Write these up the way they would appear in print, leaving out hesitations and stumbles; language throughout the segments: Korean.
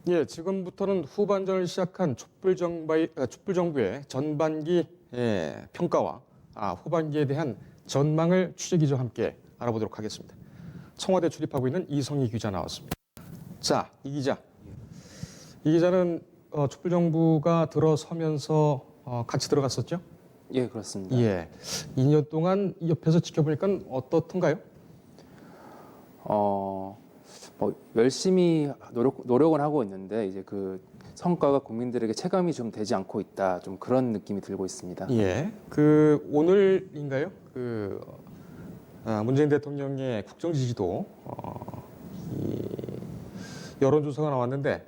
예, 지금부터는 후반전을 시작한 촛불정부의 전반기 평가와 후반기에 대한 전망을 취재기자와 함께 알아보도록 하겠습니다. 청와대 출입하고 있는 이성희 기자 나왔습니다. 자, 이 기자. 이 기자는 촛불정부가 들어서면서 같이 들어갔었죠? 예, 그렇습니다. 예, 2년 동안 옆에서 지켜보니까 어떻던가요? 열심히 노력은 하고 있는데 이제 그 성과가 국민들에게 체감이 좀 되지 않고 있다. 좀 그런 느낌이 들고 있습니다. 예, 오늘인가요? 문재인 대통령의 국정 지지도 이 여론조사가 나왔는데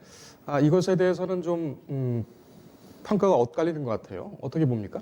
이것에 대해서는 좀 평가가 엇갈리는 것 같아요. 어떻게 봅니까?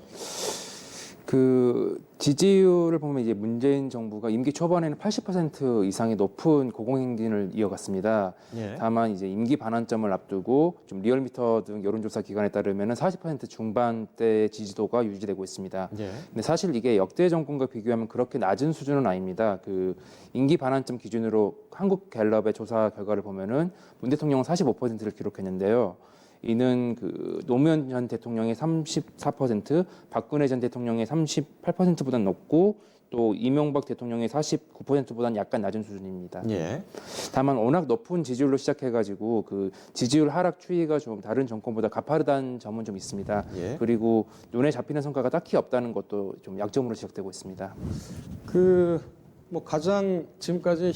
그 지지율을 보면 이제 문재인 정부가 임기 초반에는 80% 이상의 높은 고공행진을 이어갔습니다. 예. 다만 이제 임기 반환점을 앞두고 좀 리얼미터 등 여론조사 기관에 따르면은 40% 중반대 지지도가 유지되고 있습니다. 예. 근데 사실 이게 역대 정권과 비교하면 그렇게 낮은 수준은 아닙니다. 그 임기 반환점 기준으로 한국갤럽의 조사 결과를 보면은 문 대통령은 45%를 기록했는데요. 이는 그 노무현 전 대통령의 34%, 박근혜 전 대통령의 38%보다 높고 또 이명박 대통령의 49%보다는 약간 낮은 수준입니다. 예. 다만 워낙 높은 지지율로 시작해가지고 그 지지율 하락 추이가 좀 다른 정권보다 가파르다는 점은 좀 있습니다. 예. 그리고 눈에 잡히는 성과가 딱히 없다는 것도 좀 약점으로 지적되고 있습니다. 가장 지금까지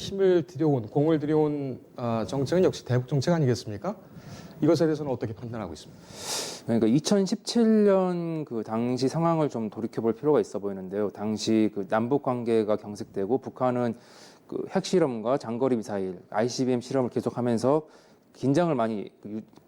공을 들여온 정책은 역시 대북 정책 아니겠습니까? 이것에 대해서는 어떻게 판단하고 있습니까? 그러니까 2017년 그 당시 상황을 좀 돌이켜볼 필요가 있어 보이는데요. 당시 그 남북 관계가 경색되고 북한은 그 핵실험과 장거리 미사일, ICBM 실험을 계속하면서 긴장을 많이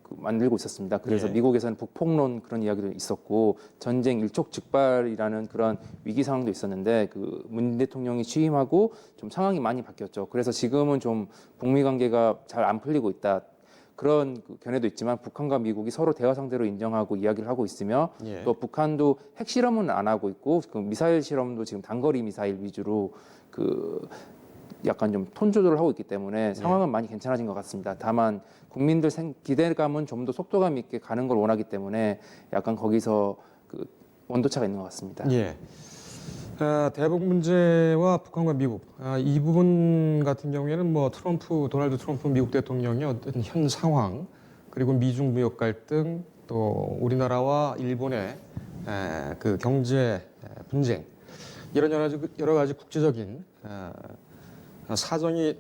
만들고 있었습니다. 그래서 예. 미국에서는 북폭론 그런 이야기도 있었고 전쟁 일촉즉발이라는 그런 위기 상황도 있었는데 그 문 대통령이 취임하고 좀 상황이 많이 바뀌었죠. 그래서 지금은 좀 북미 관계가 잘 안 풀리고 있다. 그런 견해도 있지만 북한과 미국이 서로 대화 상대로 인정하고 이야기를 하고 있으며 예. 또 북한도 핵실험은 안 하고 있고 그 미사일 실험도 지금 단거리 미사일 위주로 그 약간 좀 톤 조절을 하고 있기 때문에 상황은 많이 괜찮아진 것 같습니다. 다만 국민들 기대감은 좀 더 속도감 있게 가는 걸 원하기 때문에 약간 거기서 그 온도차가 있는 것 같습니다. 예. 대북 문제와 북한과 미국 이 부분 같은 경우에는 도널드 트럼프 미국 대통령의 어떤 현 상황 그리고 미중 무역 갈등 또 우리나라와 일본의 그 경제 분쟁 이런 여러 가지 국제적인 사정이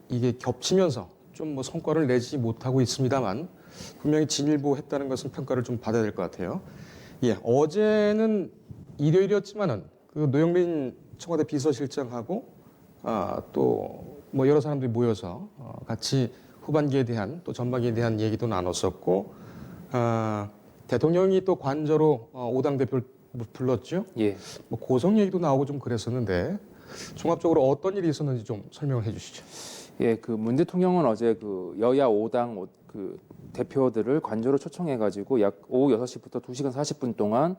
이게 겹치면서 좀 성과를 내지 못하고 있습니다만 분명히 진일보했다는 것은 평가를 좀 받아야 될 것 같아요. 예, 어제는 일요일이었지만은 그 노영민 청와대 비서실장하고 또 여러 사람들이 모여서 같이 후반기에 대한 또 전반기에 대한 얘기도 나눴었고 대통령이 또 관저로 오당 대표를 불렀죠. 예. 고성 얘기도 나오고 좀 그랬었는데 종합적으로 어떤 일이 있었는지 좀 설명을 해주시죠. 예, 그 문 대통령은 어제 그 여야 5당 그 대표들을 관저로 초청해가지고 약 오후 6시부터 2시간 40분 동안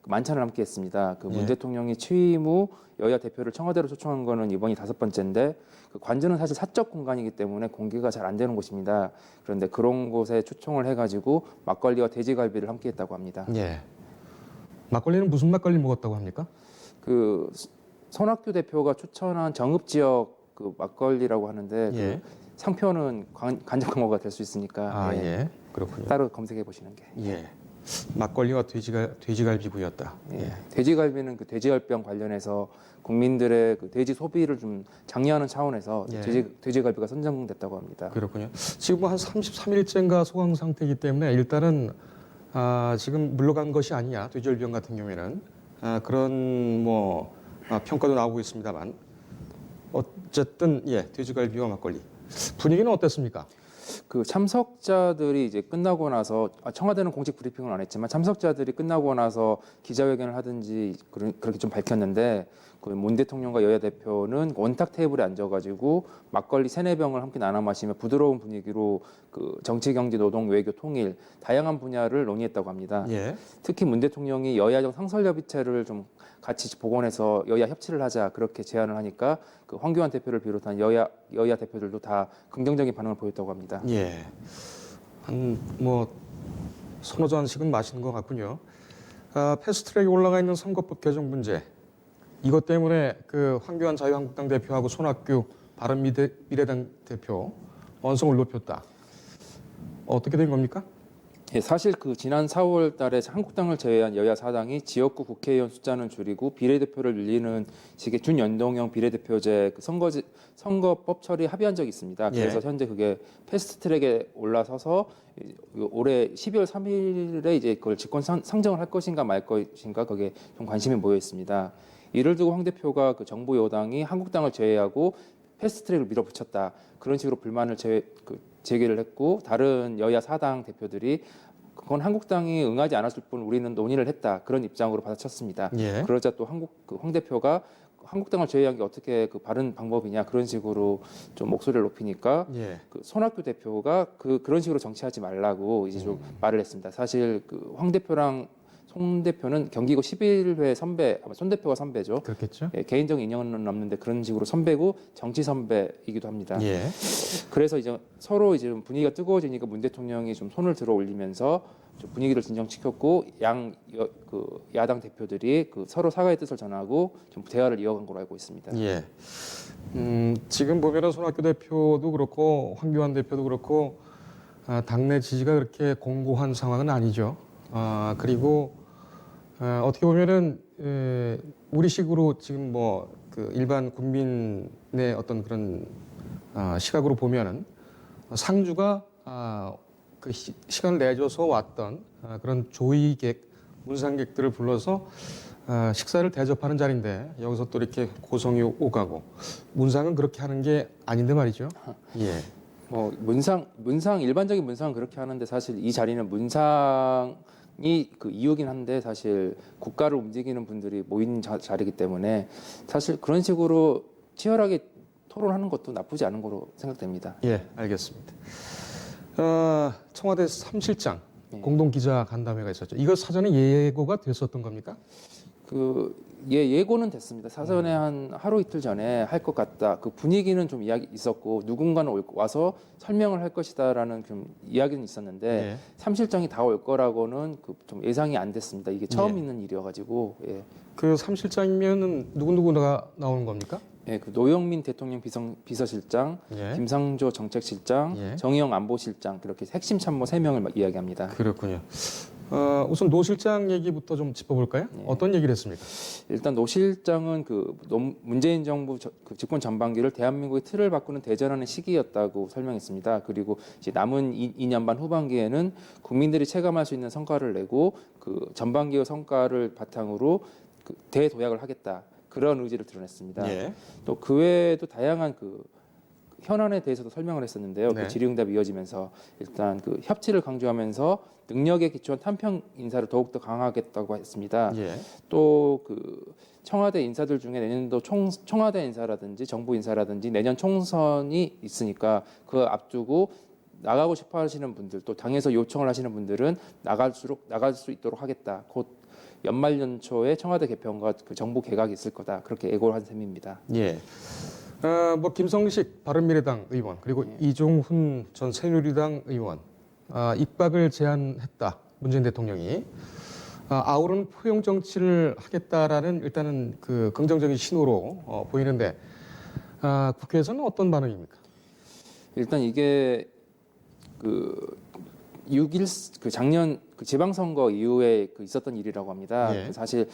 만찬을 함께 했습니다. 그 문 예. 대통령이 취임 후 여야 대표를 청와대로 초청한 거는 이번이 5번째인데 그 관저는 사실 사적 공간이기 때문에 공개가 잘 안 되는 곳입니다. 그런데 그런 곳에 초청을 해가지고 막걸리와 돼지갈비를 함께 했다고 합니다. 예. 막걸리는 무슨 막걸리 먹었다고 합니까? 그 손학규 대표가 추천한 정읍 지역 그 막걸리라고 하는데 예. 그 상표는 간접 광고가 될 수 있으니까 예. 그렇군요. 따로 검색해 보시는 게. 예. 막걸리와 돼지갈비구이였다. 예. 돼지갈비는 그 돼지열병 관련해서 국민들의 그 돼지 소비를 좀 장려하는 차원에서 예. 돼지갈비가 선정됐다고 합니다. 그렇군요. 지금 한 33일째인가 소강 상태이기 때문에 일단은 지금 물러간 것이 아니냐 돼지열병 같은 경우에는 그런 평가도 나오고 있습니다만 어쨌든 돼지갈비와 막걸리 분위기는 어땠습니까? 그 참석자들이 이제 끝나고 나서 청와대는 공식 브리핑을 안 했지만 참석자들이 끝나고 나서 기자회견을 하든지 그렇게 좀 밝혔는데 그 문 대통령과 여야 대표는 원탁 테이블에 앉아가지고 막걸리 3-4병을 함께 나눠 마시며 부드러운 분위기로 그 정치, 경제, 노동, 외교, 통일 다양한 분야를 논의했다고 합니다. 예. 특히 문 대통령이 여야정 상설협의체를 좀 같이 복원해서 여야 협치를 하자 그렇게 제안을 하니까 그 황교안 대표를 비롯한 여야 대표들도 다 긍정적인 반응을 보였다고 합니다. 예. 한 뭐 서너 잔씩은 마시는 것 같군요. 패스트트랙에 올라가 있는 선거법 개정 문제. 이것 때문에 그 황교안 자유한국당 대표하고 손학규 바른미래당 대표 언성을 높였다. 어떻게 된 겁니까? 예, 사실 그 지난 4월 달에 한국당을 제외한 여야 4당이 지역구 국회의원 숫자는 줄이고 비례대표를 늘리는 식의 준연동형 비례대표제 그 선거법 처리 합의한 적이 있습니다. 그래서 현재 그게 패스트트랙에 올라서서 올해 12월 3일에 이제 그걸 직권 상정을 할 것인가 말 것인가 거기에 좀 관심이 모여 있습니다. 이를 두고 황 대표가 그 정부 여당이 한국당을 제외하고 패스트트랙을 밀어붙였다. 그런 식으로 불만을 제기를 했고 다른 여야 4당 대표들이 그건 한국당이 응하지 않았을 뿐 우리는 논의를 했다. 그런 입장으로 받아쳤습니다. 예. 그러자 또 황 대표가 한국당을 제외한 게 어떻게 그 바른 방법이냐 그런 식으로 좀 목소리를 높이니까 예. 그 손학규 대표가 그런 식으로 정치하지 말라고 이제 좀 말을 했습니다. 사실 그 황 대표랑 손 대표는 경기고 11회 선배, 아마 손 대표가 선배죠. 그렇겠죠. 예, 개인적 인연은 없는데 그런 식으로 선배고 정치 선배이기도 합니다. 예. 그래서 이제 서로 이제 분위기가 뜨거워지니까 문 대통령이 좀 손을 들어 올리면서 좀 분위기를 진정시켰고 야당 대표들이 그 서로 사과의 뜻을 전하고 좀 대화를 이어간 걸로 알고 있습니다. 예. 지금 보면은 손학규 대표도 그렇고 황교안 대표도 그렇고 당내 지지가 그렇게 공고한 상황은 아니죠. 그리고 어떻게 보면은 우리식으로 지금 뭐 그 일반 국민의 어떤 그런 시각으로 보면은 상주가 그 시간을 내줘서 왔던 그런 조의객, 문상객들을 불러서 식사를 대접하는 자리인데 여기서 또 이렇게 고성이 오가고 문상은 그렇게 하는 게 아닌데 말이죠. 예. 문상 일반적인 문상은 그렇게 하는데 사실 이 자리는 문상이 그 이유긴 한데 사실 국가를 움직이는 분들이 모인 자리이기 때문에 사실 그런 식으로 치열하게 토론하는 것도 나쁘지 않은 거로 생각됩니다. 예, 알겠습니다. 청와대 3실장 예. 공동 기자 간담회가 있었죠. 이거 사전에 예고가 됐었던 겁니까? 예고는 됐습니다. 사전에 한 하루 이틀 전에 할 것 같다. 그 분위기는 좀 이야기 있었고 누군가는 와서 설명을 할 것이다라는 좀 이야기는 있었는데 예. 3실장이 다 올 거라고는 좀 예상이 안 됐습니다. 이게 처음 예. 있는 일이어가지고 예. 그 3실장이면은 누구누구가 나오는 겁니까? 예, 그 노영민 대통령 비서실장, 예. 김상조 정책실장, 예. 정의용 안보실장 그렇게 핵심 참모 3명을 이야기합니다. 그렇군요. 우선 노 실장 얘기부터 좀 짚어볼까요? 예. 어떤 얘기를 했습니까? 일단 노 실장은 문재인 정부 집권 전반기를 대한민국의 틀을 바꾸는 대전하는 시기였다고 설명했습니다. 그리고 이제 남은 2년 반 후반기에는 국민들이 체감할 수 있는 성과를 내고 그 전반기의 성과를 바탕으로 대도약을 하겠다. 그런 의지를 드러냈습니다. 예. 또 그 외에도 다양한 현안에 대해서도 설명을 했었는데요. 네. 그 질의응답이 이어지면서 일단 그 협치를 강조하면서 능력에 기초한 탄평 인사를 더욱더 강화하겠다고 했습니다. 예. 또 청와대 인사들 중에 내년도 청와대 인사라든지 정부 인사라든지 내년 총선이 있으니까 그 앞두고 나가고 싶어 하시는 분들 또 당에서 요청을 하시는 분들은 나갈 수 있도록 하겠다. 곧 연말 연초에 청와대 개편과 그 정부 개각이 있을 거다. 그렇게 예고를 한 셈입니다. 예. 김성식 바른미래당 의원 그리고 이종훈 전 새누리당 의원 입각을 제안했다. 문재인 대통령이 아우르는 포용 정치를 하겠다라는 일단은 그 긍정적인 신호로 보이는데 국회에서는 어떤 반응입니까? 일단 이게 6일 작년 지방선거 이후에 있었던 일이라고 합니다. 예. 사실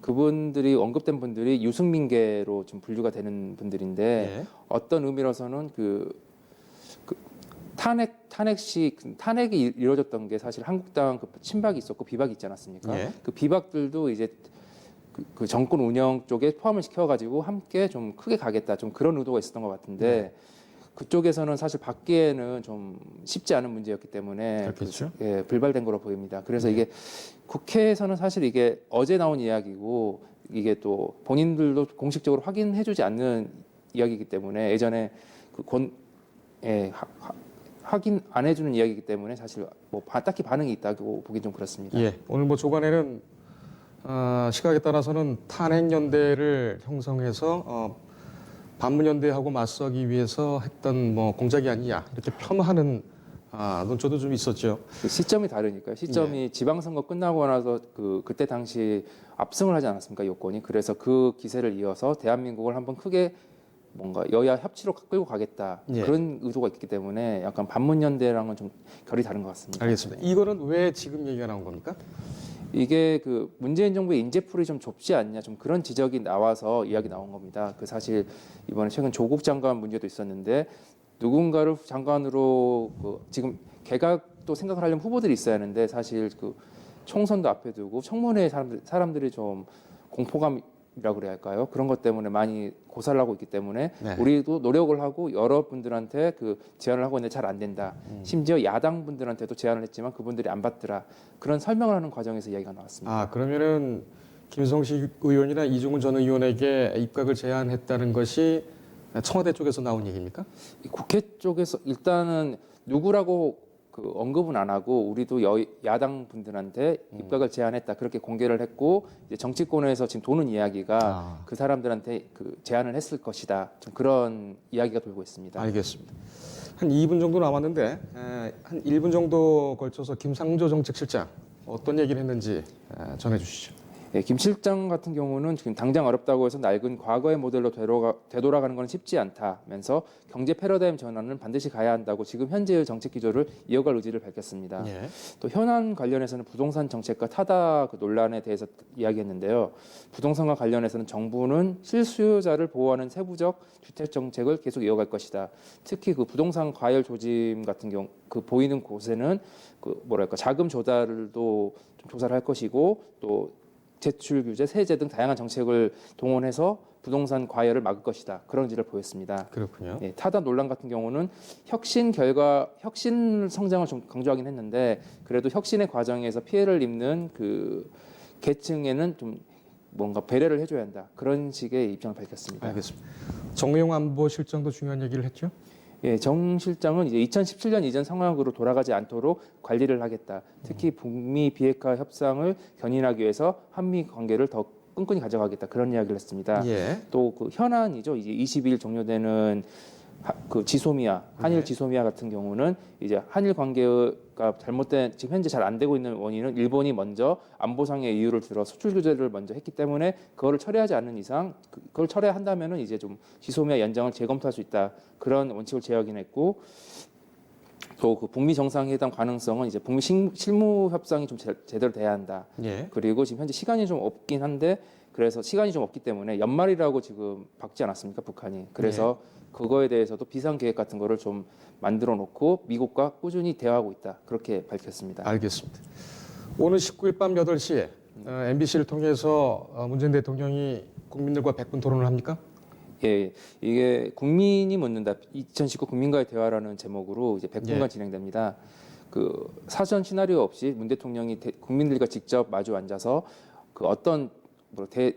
그분들이 언급된 분들이 유승민계로 좀 분류가 되는 분들인데 예. 어떤 의미로서는 탄핵이 이루어졌던 게 사실 한국당 친박이 있었고 비박이 있지 않았습니까? 예. 그 비박들도 이제 그 정권 운영 쪽에 포함을 시켜가지고 함께 좀 크게 가겠다, 좀 그런 의도가 있었던 것 같은데 그쪽에서는 사실 받기에는 좀 쉽지 않은 문제였기 때문에 그렇겠죠. 불발된 거로 보입니다. 그래서 이게 국회에서는 사실 이게 어제 나온 이야기고 이게 또 본인들도 공식적으로 확인해주지 않는 이야기이기 때문에 예전에 확인 안 해주는 이야기이기 때문에 사실 딱히 반응이 있다고 보긴 좀 그렇습니다. 예. 오늘 조간에는 시각에 따라서는 탄핵연대를 형성해서 반문연대하고 맞서기 위해서 했던 공작이 아니냐 이렇게 폄하하는 논조도 좀 있었죠. 그 시점이 다르니까요. 시점이 지방선거 끝나고 나서 그때 당시 압승을 하지 않았습니까? 여권이. 그래서 그 기세를 이어서 대한민국을 한번 크게 뭔가 여야 협치로 끌고 가겠다. 예. 그런 의도가 있기 때문에 약간 반문연대랑은 좀 결이 다른 것 같습니다. 알겠습니다. 이거는 왜 지금 얘기가 나온 겁니까? 이게 그 문재인 정부의 인재풀이 좀 좁지 않냐, 좀 그런 지적이 나와서 이야기 나온 겁니다. 그 사실 이번에 최근 조국 장관 문제도 있었는데 누군가를 장관으로 지금 개각도 생각을 하려면 후보들이 있어야 하는데 사실 그 총선도 앞에 두고 청문회 사람들이 좀 공포감이라고 그래야 할까요? 그런 것 때문에 많이 고사를 하고 있기 때문에 네. 우리도 노력을 하고 여러분들한테 그 제안을 하고 있는데 잘 안 된다. 심지어 야당 분들한테도 제안을 했지만 그분들이 안 받더라. 그런 설명을 하는 과정에서 이야기가 나왔습니다. 그러면은 김성식 의원이나 이종훈 전 의원에게 입각을 제안했다는 것이 청와대 쪽에서 나온 얘기입니까? 이 국회 쪽에서 일단은 누구라고 그 언급은 안 하고 우리도 야당 분들한테 입각을 제안했다 그렇게 공개를 했고 이제 정치권에서 지금 도는 이야기가 그 사람들한테 그 제안을 했을 것이다. 좀 그런 이야기가 돌고 있습니다. 알겠습니다. 한 2분 정도 남았는데 한 1분 정도 걸쳐서 김상조 정책실장 어떤 얘기를 했는지 전해주시죠. 예, 김 실장 같은 경우는 지금 당장 어렵다고 해서 낡은 과거의 모델로 되돌아가는 건 쉽지 않다면서 경제 패러다임 전환은 반드시 가야 한다고 지금 현재의 정책 기조를 이어갈 의지를 밝혔습니다. 예. 또 현안 관련해서는 부동산 정책과 타다 그 논란에 대해서 이야기했는데요. 부동산과 관련해서는 정부는 실수요자를 보호하는 세부적 주택 정책을 계속 이어갈 것이다. 특히 그 부동산 과열 조짐 같은 경우 그 보이는 곳에는 그 뭐랄까 자금 조달도 좀 조사를 할 것이고 또 대출 규제, 세제 등 다양한 정책을 동원해서 부동산 과열을 막을 것이다. 그런 의지를 보였습니다. 그렇군요. 예, 타다 논란 같은 경우는 혁신 성장을 좀 강조하긴 했는데 그래도 혁신의 과정에서 피해를 입는 그 계층에는 좀 뭔가 배려를 해줘야 한다. 그런 식의 입장을 밝혔습니다. 알겠습니다. 정의용 안보 실장도 중요한 얘기를 했죠. 예, 정 실장은 이제 2017년 이전 상황으로 돌아가지 않도록 관리를 하겠다. 특히 북미 비핵화 협상을 견인하기 위해서 한미 관계를 더 끈끈이 가져가겠다. 그런 이야기를 했습니다. 예. 또 그 현안이죠. 이제 22일 종료되는 그 지소미아, 한일 지소미아 같은 경우는 이제 한일 관계가 잘못된 지금 현재 잘 안 되고 있는 원인은 일본이 먼저 안보상의 이유를 들어 수출 규제를 먼저 했기 때문에 그거를 처리하지 않는 이상 그걸 처리한다면은 이제 좀 지소미아 연장을 재검토할 수 있다. 그런 원칙을 재확인했고 또 그 북미 정상회담 가능성은 이제 북미 실무 협상이 좀 제대로 돼야 한다. 예. 그리고 지금 현재 시간이 좀 없긴 한데 그래서 시간이 좀 없기 때문에 연말이라고 지금 박지 않았습니까 북한이. 그래서 그거에 대해서도 비상계획 같은 거를 좀 만들어 놓고 미국과 꾸준히 대화하고 있다. 그렇게 밝혔습니다. 알겠습니다. 오늘 19일 밤 8시에 MBC를 통해서 문재인 대통령이 국민들과 100분 토론을 합니까? 예, 이게 국민이 묻는다. 2019 국민과의 대화라는 제목으로 이제 100분간 진행됩니다. 그 사전 시나리오 없이 문 대통령이 국민들과 직접 마주 앉아서 그 어떤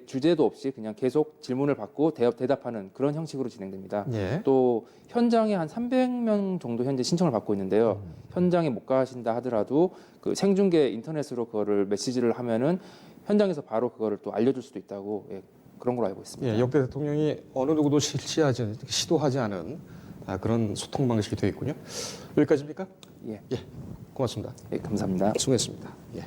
주제도 없이 그냥 계속 질문을 받고 대답하는 그런 형식으로 진행됩니다. 예. 또 현장에 한 300명 정도 현재 신청을 받고 있는데요. 현장에 못 가신다 하더라도 그 생중계 인터넷으로 그거를 메시지를 하면은 현장에서 바로 그거를 또 알려줄 수도 있다고 그런 걸로 알고 있습니다. 예, 역대 대통령이 어느 누구도 시도하지 않은 그런 소통 방식이 되어 있군요. 여기까지입니까? 예, 고맙습니다. 예, 감사합니다. 수고했습니다. 예.